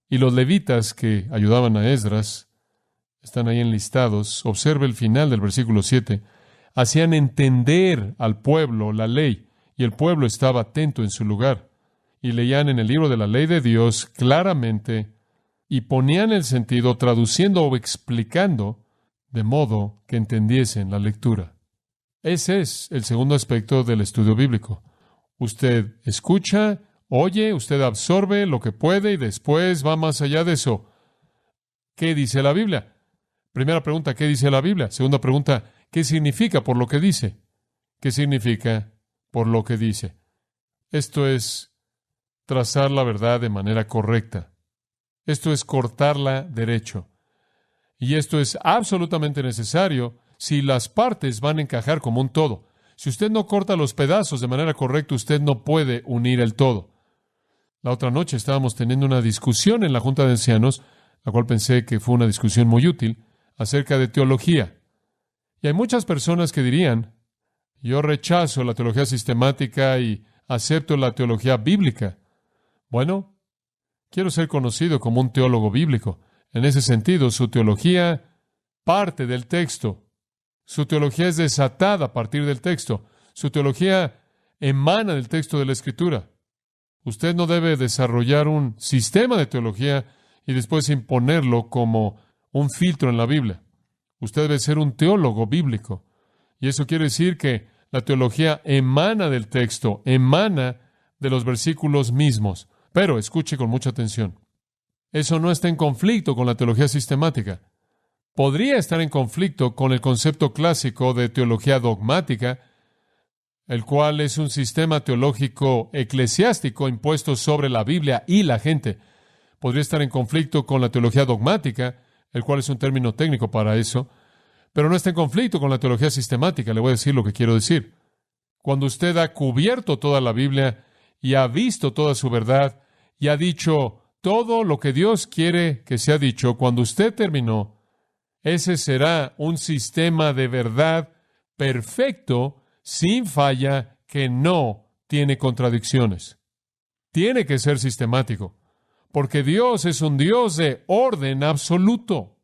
Y los levitas que ayudaban a Esdras, están ahí enlistados. Observe el final del versículo 7. Hacían entender al pueblo la ley, y el pueblo estaba atento en su lugar. Y leían en el libro de la ley de Dios claramente, y ponían el sentido traduciendo o explicando, de modo que entendiesen la lectura. Ese es el segundo aspecto del estudio bíblico. Usted escucha, oye, usted absorbe lo que puede y después va más allá de eso. ¿Qué dice la Biblia? Primera pregunta, ¿qué dice la Biblia? Segunda pregunta, ¿qué significa por lo que dice? ¿Qué significa por lo que dice? Esto es trazar la verdad de manera correcta. Esto es cortarla derecho. Y esto es absolutamente necesario si las partes van a encajar como un todo. Si usted no corta los pedazos de manera correcta, usted no puede unir el todo. La otra noche estábamos teniendo una discusión en la Junta de Ancianos, la cual pensé que fue una discusión muy útil, acerca de teología. Y hay muchas personas que dirían, yo rechazo la teología sistemática y acepto la teología bíblica. Bueno, quiero ser conocido como un teólogo bíblico. En ese sentido, su teología parte del texto. Su teología es desatada a partir del texto. Su teología emana del texto de la Escritura. Usted no debe desarrollar un sistema de teología y después imponerlo como un filtro en la Biblia. Usted debe ser un teólogo bíblico. Y eso quiere decir que la teología emana del texto, emana de los versículos mismos. Pero escuche con mucha atención. Eso no está en conflicto con la teología sistemática. Podría estar en conflicto con el concepto clásico de teología dogmática, el cual es un sistema teológico eclesiástico impuesto sobre la Biblia y la gente. Podría estar en conflicto con la teología dogmática, el cual es un término técnico para eso, pero no está en conflicto con la teología sistemática. Le voy a decir lo que quiero decir. Cuando usted ha cubierto toda la Biblia y ha visto toda su verdad y ha dicho todo lo que Dios quiere que sea dicho, cuando usted terminó, ese será un sistema de verdad perfecto, sin falla, que no tiene contradicciones. Tiene que ser sistemático, porque Dios es un Dios de orden absoluto.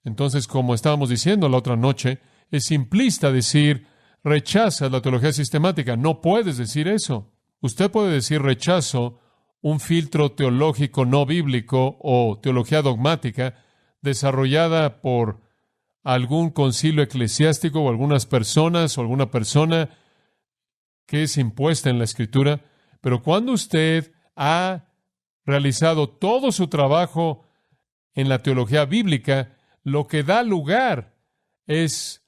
Entonces, como estábamos diciendo la otra noche, es simplista decir, rechazas la teología sistemática. No puedes decir eso. Usted puede decir rechazo un filtro teológico no bíblico o teología dogmática desarrollada por algún concilio eclesiástico o algunas personas o alguna persona que es impuesta en la Escritura. Pero cuando usted ha realizado todo su trabajo en la teología bíblica, lo que da lugar es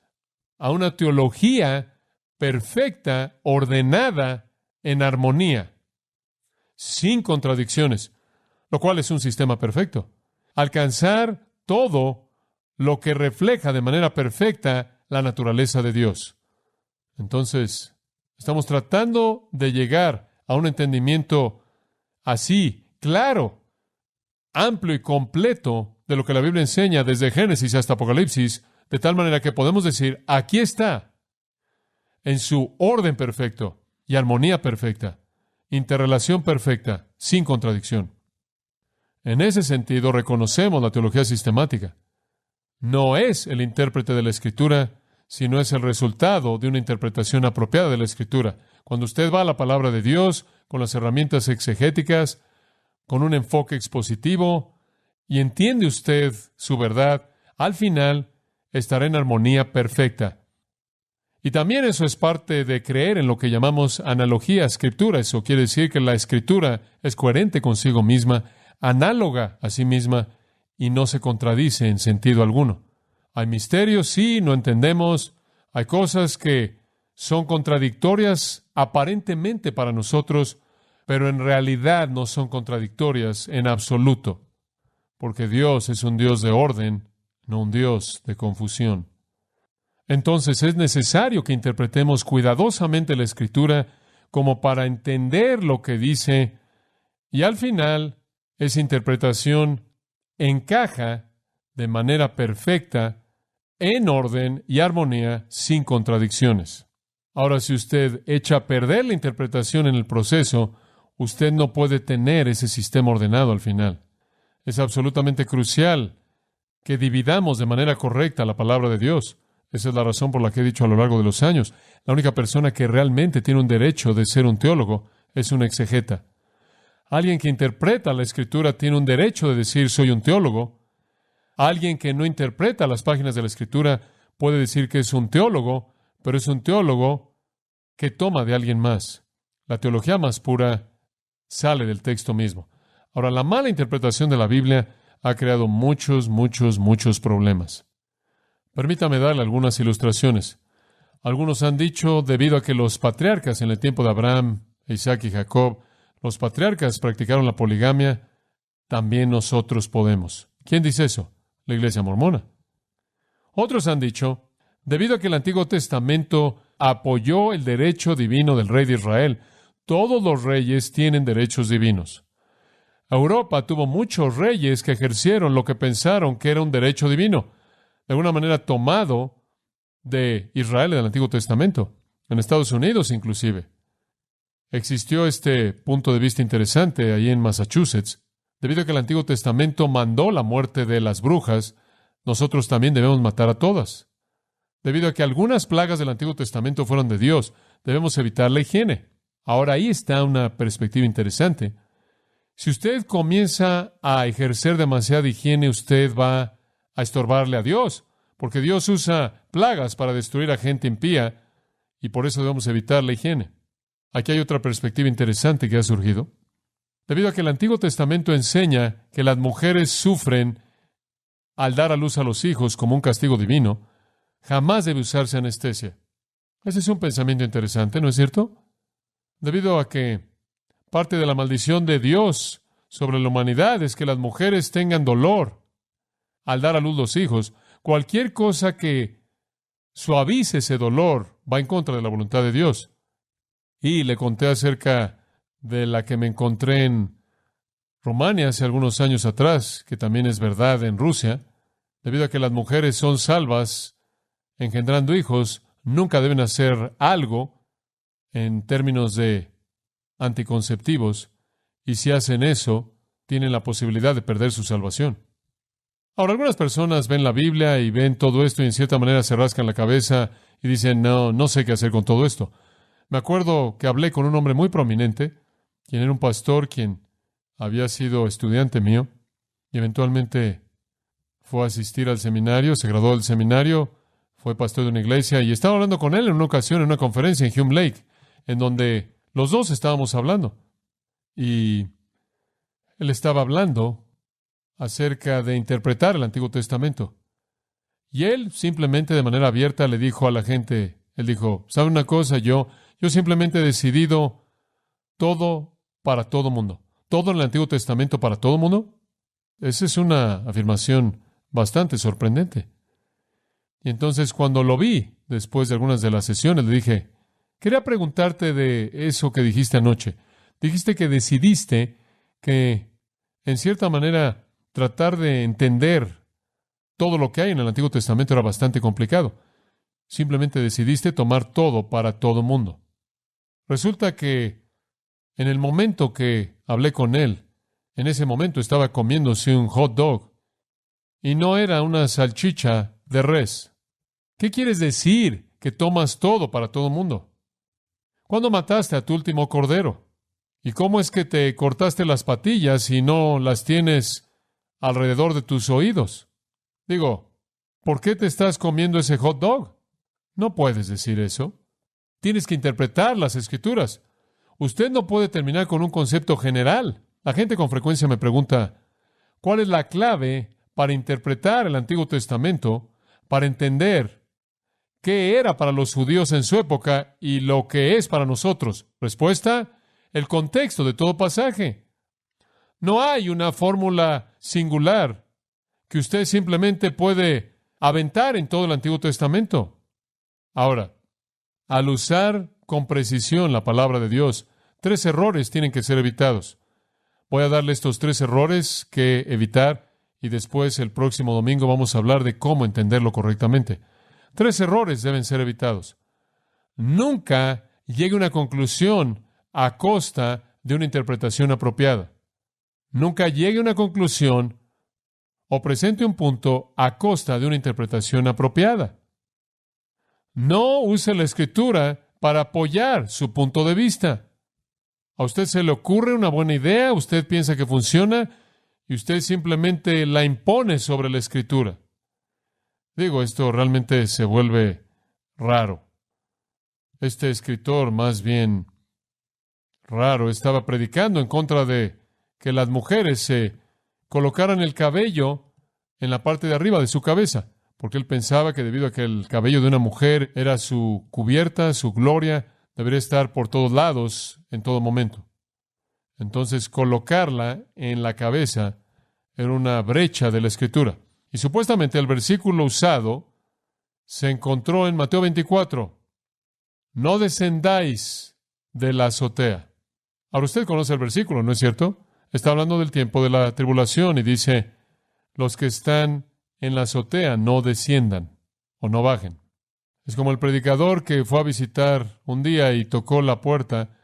a una teología perfecta, ordenada, en armonía, sin contradicciones, lo cual es un sistema perfecto. Alcanzar todo lo que refleja de manera perfecta la naturaleza de Dios. Entonces, estamos tratando de llegar a un entendimiento así, claro, amplio y completo de lo que la Biblia enseña desde Génesis hasta Apocalipsis, de tal manera que podemos decir, aquí está, en su orden perfecto y armonía perfecta, interrelación perfecta, sin contradicción. En ese sentido, reconocemos la teología sistemática. No es el intérprete de la Escritura, sino es el resultado de una interpretación apropiada de la Escritura. Cuando usted va a la palabra de Dios, con las herramientas exegéticas, con un enfoque expositivo, y entiende usted su verdad, al final estará en armonía perfecta. Y también eso es parte de creer en lo que llamamos analogía a Escritura. Eso quiere decir que la Escritura es coherente consigo misma, análoga a sí misma, y no se contradice en sentido alguno. Hay misterios, sí, no entendemos. Hay cosas que son contradictorias aparentemente para nosotros, pero en realidad no son contradictorias en absoluto, porque Dios es un Dios de orden, no un Dios de confusión. Entonces es necesario que interpretemos cuidadosamente la Escritura como para entender lo que dice, y al final esa interpretación encaja de manera perfecta, en orden y armonía, sin contradicciones. Ahora, si usted echa a perder la interpretación en el proceso, usted no puede tener ese sistema ordenado al final. Es absolutamente crucial que dividamos de manera correcta la palabra de Dios. Esa es la razón por la que he dicho a lo largo de los años, la única persona que realmente tiene un derecho de ser un teólogo es un exegeta. Alguien que interpreta la Escritura tiene un derecho de decir soy un teólogo. Alguien que no interpreta las páginas de la Escritura puede decir que es un teólogo, pero es un teólogo que toma de alguien más. La teología más pura sale del texto mismo. Ahora, la mala interpretación de la Biblia ha creado muchos problemas. Permítame darle algunas ilustraciones. Algunos han dicho, debido a que los patriarcas en el tiempo de Abraham, Isaac y Jacob, los patriarcas practicaron la poligamia, también nosotros podemos. ¿Quién dice eso? La Iglesia mormona. Otros han dicho, debido a que el Antiguo Testamento apoyó el derecho divino del rey de Israel, todos los reyes tienen derechos divinos. Europa tuvo muchos reyes que ejercieron lo que pensaron que era un derecho divino, de alguna manera tomado de Israel en el Antiguo Testamento, en Estados Unidos inclusive. Existió este punto de vista interesante ahí en Massachusetts. Debido a que el Antiguo Testamento mandó la muerte de las brujas, nosotros también debemos matar a todas. Debido a que algunas plagas del Antiguo Testamento fueron de Dios, debemos evitar la higiene. Ahora ahí está una perspectiva interesante. Si usted comienza a ejercer demasiada higiene, usted va a estorbarle a Dios, porque Dios usa plagas para destruir a gente impía, y por eso debemos evitar la higiene. Aquí hay otra perspectiva interesante que ha surgido. Debido a que el Antiguo Testamento enseña que las mujeres sufren al dar a luz a los hijos como un castigo divino, jamás debe usarse anestesia. Ese es un pensamiento interesante, ¿no es cierto? Debido a que parte de la maldición de Dios sobre la humanidad es que las mujeres tengan dolor al dar a luz los hijos. Cualquier cosa que suavice ese dolor va en contra de la voluntad de Dios. Y le conté acerca de la que me encontré en Rumania hace algunos años atrás, que también es verdad en Rusia. Debido a que las mujeres son salvas engendrando hijos, nunca deben hacer algo en términos de anticonceptivos, y si hacen eso, tienen la posibilidad de perder su salvación. Ahora, algunas personas ven la Biblia y ven todo esto y en cierta manera se rascan la cabeza y dicen, no sé qué hacer con todo esto. Me acuerdo que hablé con un hombre muy prominente, quien era un pastor, quien había sido estudiante mío, y eventualmente fue a asistir al seminario, se graduó del seminario, fue pastor de una iglesia, y estaba hablando con él en una ocasión en una conferencia en Hume Lake, en donde los dos estábamos hablando. Y él estaba hablando acerca de interpretar el Antiguo Testamento. Y él simplemente de manera abierta le dijo a la gente, él dijo, ¿sabe una cosa? Yo simplemente he decidido todo para todo mundo. Todo en el Antiguo Testamento para todo mundo. Esa es una afirmación bastante sorprendente. Y entonces cuando lo vi, después de algunas de las sesiones, le dije, quería preguntarte de eso que dijiste anoche. Dijiste que decidiste que, en cierta manera, tratar de entender todo lo que hay en el Antiguo Testamento era bastante complicado. Simplemente decidiste tomar todo para todo mundo. Resulta que en el momento que hablé con él, en ese momento estaba comiéndose un hot dog y no era una salchicha de res. ¿Qué quieres decir que tomas todo para todo mundo? ¿Cuándo mataste a tu último cordero? ¿Y cómo es que te cortaste las patillas y no las tienes alrededor de tus oídos? Digo, ¿por qué te estás comiendo ese hot dog? No puedes decir eso. Tienes que interpretar las Escrituras. Usted no puede terminar con un concepto general. La gente con frecuencia me pregunta, ¿cuál es la clave para interpretar el Antiguo Testamento, para entender qué era para los judíos en su época y lo que es para nosotros? Respuesta, el contexto de todo pasaje. No hay una fórmula singular que usted simplemente puede aventar en todo el Antiguo Testamento. Ahora, al usar con precisión la palabra de Dios, 3 errores tienen que ser evitados. Voy a darle estos 3 errores que evitar y después el próximo domingo vamos a hablar de cómo entenderlo correctamente. 3 errores deben ser evitados. Nunca llegue a una conclusión a costa de una interpretación apropiada. Nunca llegue a una conclusión o presente un punto a costa de una interpretación apropiada. No use la Escritura para apoyar su punto de vista. A usted se le ocurre una buena idea, usted piensa que funciona y usted simplemente la impone sobre la Escritura. Digo, esto realmente se vuelve raro. Este escritor, más bien raro, estaba predicando en contra de que las mujeres se colocaran el cabello en la parte de arriba de su cabeza, porque él pensaba que debido a que el cabello de una mujer era su cubierta, su gloria, debería estar por todos lados en todo momento. Entonces, colocarla en la cabeza era una brecha de la Escritura. Y supuestamente el versículo usado se encontró en Mateo 24. No descendáis de la azotea. Ahora usted conoce el versículo, ¿no es cierto? Está hablando del tiempo de la tribulación y dice, los que están en la azotea no desciendan o no bajen. Es como el predicador que fue a visitar un día y tocó la puerta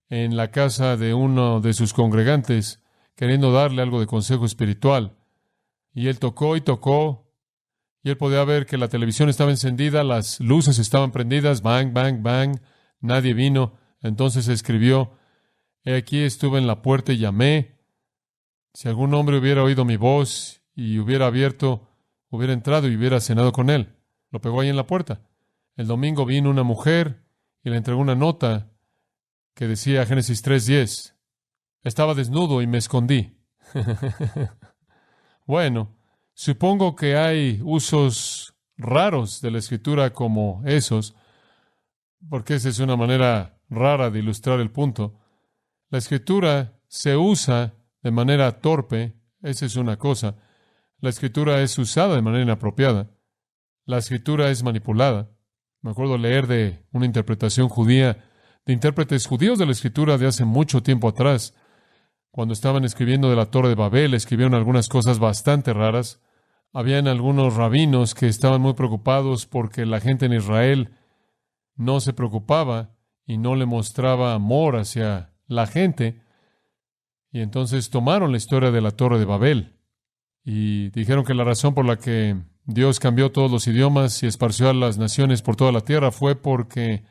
en la casa de uno de sus congregantes, queriendo darle algo de consejo espiritual. Y él tocó y tocó, y él podía ver que la televisión estaba encendida, las luces estaban prendidas, bang, bang, bang, nadie vino. Entonces escribió, he aquí estuve en la puerta y llamé. Si algún hombre hubiera oído mi voz y hubiera abierto, hubiera entrado y hubiera cenado con él. Lo pegó ahí en la puerta. El domingo vino una mujer y le entregó una nota que decía Génesis 3:10. Estaba desnudo y me escondí. Bueno, supongo que hay usos raros de la Escritura como esos, porque esa es una manera rara de ilustrar el punto. La Escritura se usa de manera torpe, esa es una cosa. La Escritura es usada de manera inapropiada. La Escritura es manipulada. Me acuerdo leer de una interpretación judía, de intérpretes judíos de la Escritura de hace mucho tiempo atrás. Cuando estaban escribiendo de la Torre de Babel, escribieron algunas cosas bastante raras. Habían algunos rabinos que estaban muy preocupados porque la gente en Israel no se preocupaba y no le mostraba amor hacia la gente. Y entonces tomaron la historia de la Torre de Babel y dijeron que la razón por la que Dios cambió todos los idiomas y esparció a las naciones por toda la tierra fue porque,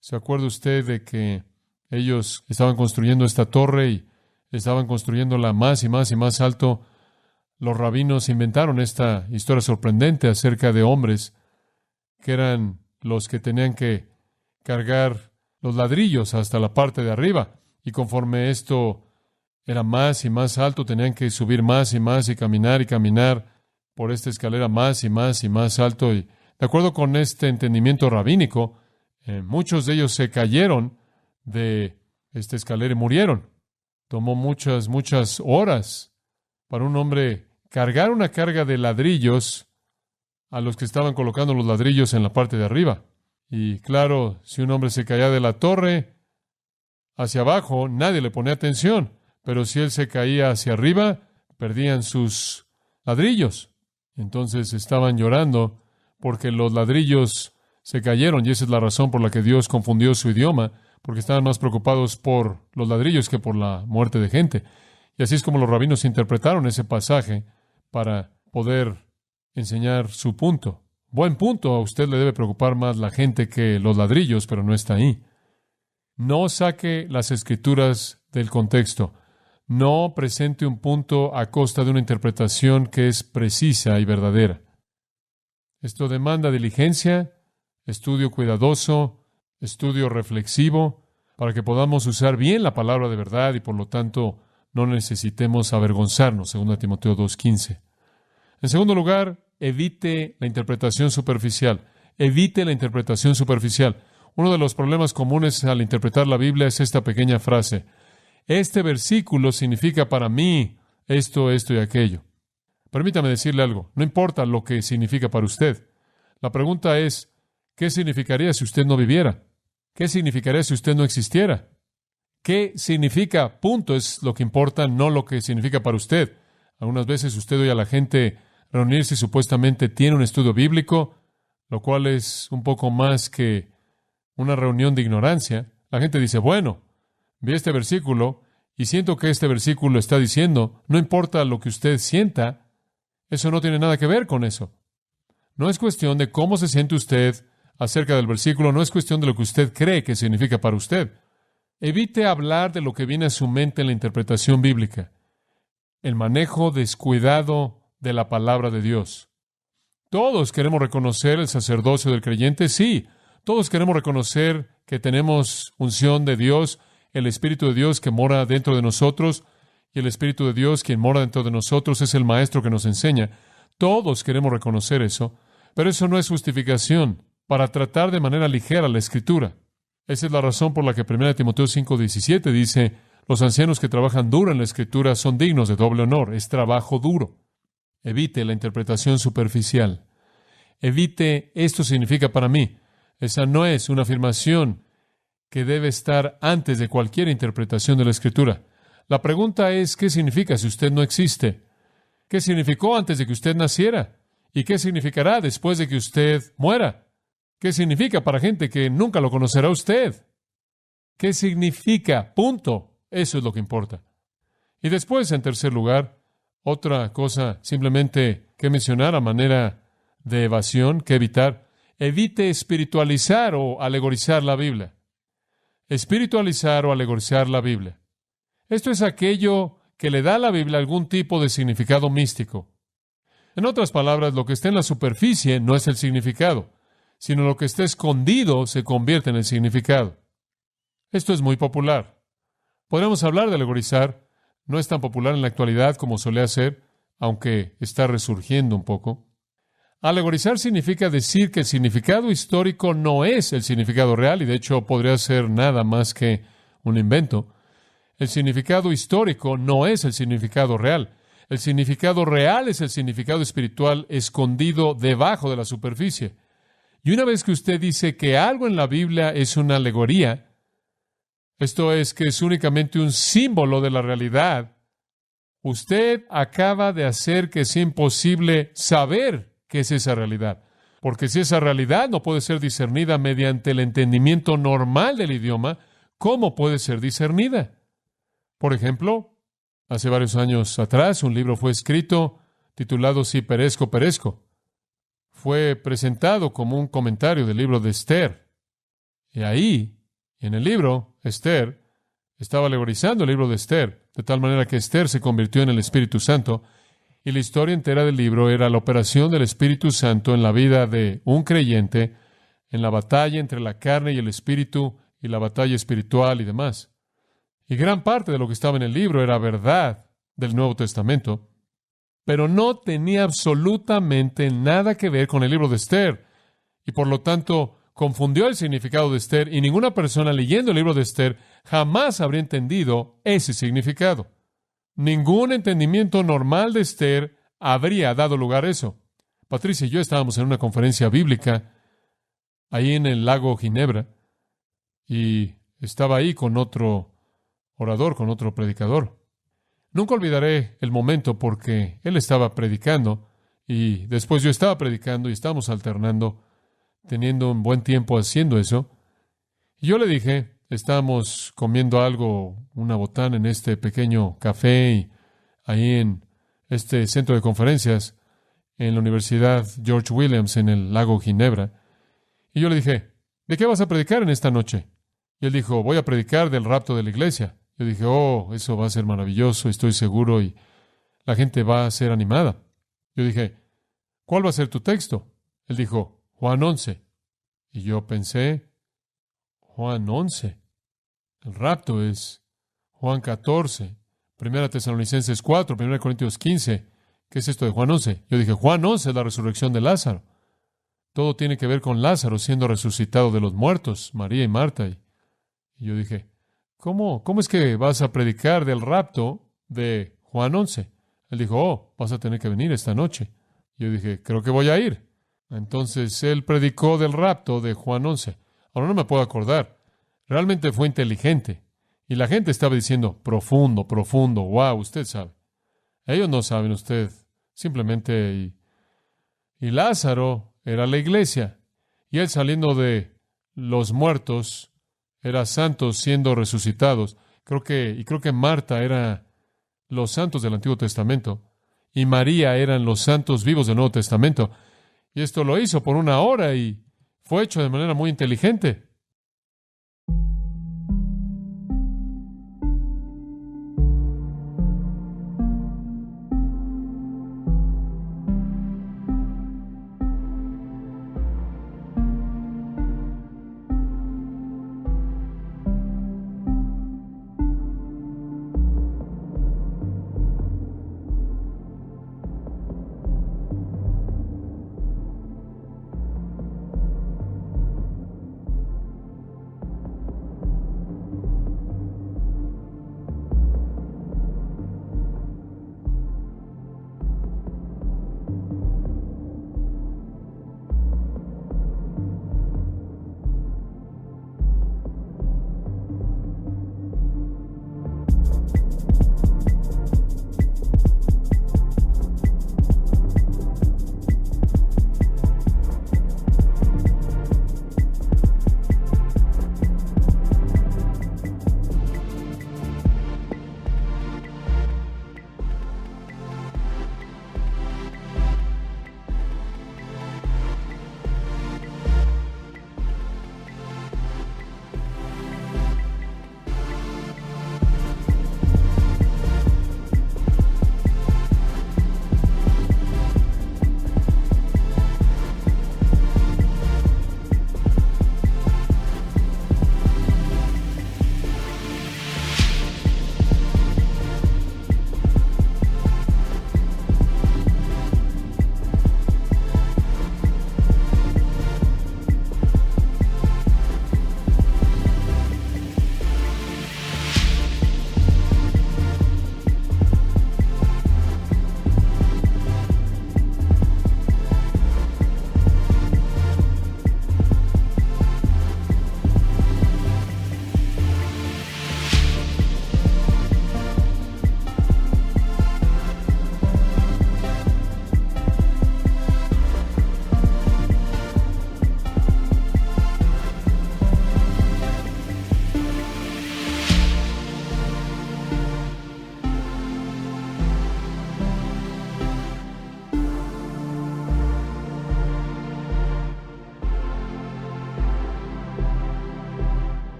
¿se acuerda usted de que ellos estaban construyendo esta torre y estaban construyéndola más y más y más alto? Los rabinos inventaron esta historia sorprendente acerca de hombres que eran los que tenían que cargar los ladrillos hasta la parte de arriba. Y conforme esto era más y más alto, tenían que subir más y caminar por esta escalera más y más alto. Y de acuerdo con este entendimiento rabínico, muchos de ellos se cayeron de esta escalera y murieron. Tomó muchas horas para un hombre cargar una carga de ladrillos a los que estaban colocando los ladrillos en la parte de arriba. Y claro, si un hombre se caía de la torre hacia abajo, nadie le ponía atención. Pero si él se caía hacia arriba, perdían sus ladrillos. Entonces estaban llorando porque los ladrillos se cayeron, y esa es la razón por la que Dios confundió su idioma, porque estaban más preocupados por los ladrillos que por la muerte de gente. Y así es como los rabinos interpretaron ese pasaje para poder enseñar su punto. Buen punto, a usted le debe preocupar más la gente que los ladrillos, pero no está ahí. No saque las Escrituras del contexto. No presente un punto a costa de una interpretación que es precisa y verdadera. Esto demanda diligencia, estudio cuidadoso, estudio reflexivo, para que podamos usar bien la palabra de verdad y por lo tanto no necesitemos avergonzarnos, 2 Timoteo 2:15. En segundo lugar, evite la interpretación superficial. Evite la interpretación superficial. Uno de los problemas comunes al interpretar la Biblia es esta pequeña frase: este versículo significa para mí esto y aquello. Permítame decirle algo. No importa lo que significa para usted. La pregunta es, ¿qué significaría si usted no viviera? ¿Qué significaría si usted no existiera? ¿Qué significa? Punto, es lo que importa, no lo que significa para usted. Algunas veces usted oye a la gente reunirse y supuestamente tiene un estudio bíblico, lo cual es un poco más que una reunión de ignorancia. La gente dice, bueno, vi este versículo y siento que este versículo está diciendo, no importa lo que usted sienta, eso no tiene nada que ver con eso. No es cuestión de cómo se siente usted acerca del versículo, no es cuestión de lo que usted cree que significa para usted. Evite hablar de lo que viene a su mente en la interpretación bíblica, el manejo descuidado de la palabra de Dios. Todos queremos reconocer el sacerdocio del creyente, sí. Todos queremos reconocer que tenemos unción de Dios, el Espíritu de Dios que mora dentro de nosotros, y el Espíritu de Dios quien mora dentro de nosotros es el Maestro que nos enseña. Todos queremos reconocer eso, pero eso no es justificación para tratar de manera ligera la Escritura. Esa es la razón por la que 1 Timoteo 5:17 dice, Los ancianos que trabajan duro en la Escritura son dignos de doble honor. Es trabajo duro. Evite la interpretación superficial. Evite, esto significa para mí. Esa no es una afirmación que debe estar antes de cualquier interpretación de la Escritura. La pregunta es, ¿qué significa si usted no existe? ¿Qué significó antes de que usted naciera? ¿Y qué significará después de que usted muera? ¿Qué significa para gente que nunca lo conocerá usted? ¿Qué significa? Punto. Eso es lo que importa. Y después, en tercer lugar, otra cosa simplemente que mencionar a manera de evasión, que evitar. Evite espiritualizar o alegorizar la Biblia. Espiritualizar o alegorizar la Biblia. Esto es aquello que le da a la Biblia algún tipo de significado místico. En otras palabras, lo que está en la superficie no es el significado, sino lo que está escondido se convierte en el significado. Esto es muy popular. Podríamos hablar de alegorizar. No es tan popular en la actualidad como solía ser, aunque está resurgiendo un poco. Alegorizar significa decir que el significado histórico no es el significado real, y de hecho podría ser nada más que un invento. El significado histórico no es el significado real. El significado real es el significado espiritual escondido debajo de la superficie. Y una vez que usted dice que algo en la Biblia es una alegoría, esto es que es únicamente un símbolo de la realidad, usted acaba de hacer que sea imposible saber qué es esa realidad. Porque si esa realidad no puede ser discernida mediante el entendimiento normal del idioma, ¿cómo puede ser discernida? Por ejemplo, hace varios años atrás, un libro fue escrito titulado Si perezco, perezco. Fue presentado como un comentario del libro de Esther. Y ahí, en el libro, Esther estaba alegorizando el libro de Esther, de tal manera que Esther se convirtió en el Espíritu Santo, y la historia entera del libro era la operación del Espíritu Santo en la vida de un creyente, en la batalla entre la carne y el Espíritu, y la batalla espiritual y demás. Y gran parte de lo que estaba en el libro era verdad del Nuevo Testamento, pero no tenía absolutamente nada que ver con el libro de Esther, y por lo tanto confundió el significado de Esther, y ninguna persona leyendo el libro de Esther jamás habría entendido ese significado. Ningún entendimiento normal de Esther habría dado lugar a eso. Patricia y yo estábamos en una conferencia bíblica ahí en el lago Ginebra, y estaba ahí con otro orador, con otro predicador. Nunca olvidaré el momento porque él estaba predicando y después yo estaba predicando y estábamos alternando, teniendo un buen tiempo haciendo eso. Y yo le dije, estábamos comiendo algo, una botana en este pequeño café y ahí en este centro de conferencias en la Universidad George Williams en el lago Ginebra. Y yo le dije, ¿de qué vas a predicar en esta noche? Y él dijo, voy a predicar del rapto de la iglesia. Yo dije, oh, eso va a ser maravilloso, estoy seguro, y la gente va a ser animada. Yo dije, ¿cuál va a ser tu texto? Él dijo, Juan 11. Y yo pensé, Juan 11. El rapto es Juan 14, 1 Tesalonicenses 4, 1 Corintios 15. ¿Qué es esto de Juan 11? Yo dije, Juan 11 es la resurrección de Lázaro. Todo tiene que ver con Lázaro siendo resucitado de los muertos, María y Marta. Y yo dije, ¿Cómo es que vas a predicar del rapto de Juan 11? Él dijo, oh, vas a tener que venir esta noche. Yo dije, creo que voy a ir. Entonces él predicó del rapto de Juan 11. Ahora no me puedo acordar. Realmente fue inteligente. Y la gente estaba diciendo, profundo, profundo, wow, usted sabe. Ellos no saben, usted simplemente. Y Lázaro era la iglesia. Y él saliendo de los muertos era santos siendo resucitados. Creo que Marta era los santos del Antiguo Testamento y María eran los santos vivos del Nuevo Testamento. Y esto lo hizo por 1 hora y fue hecho de manera muy inteligente.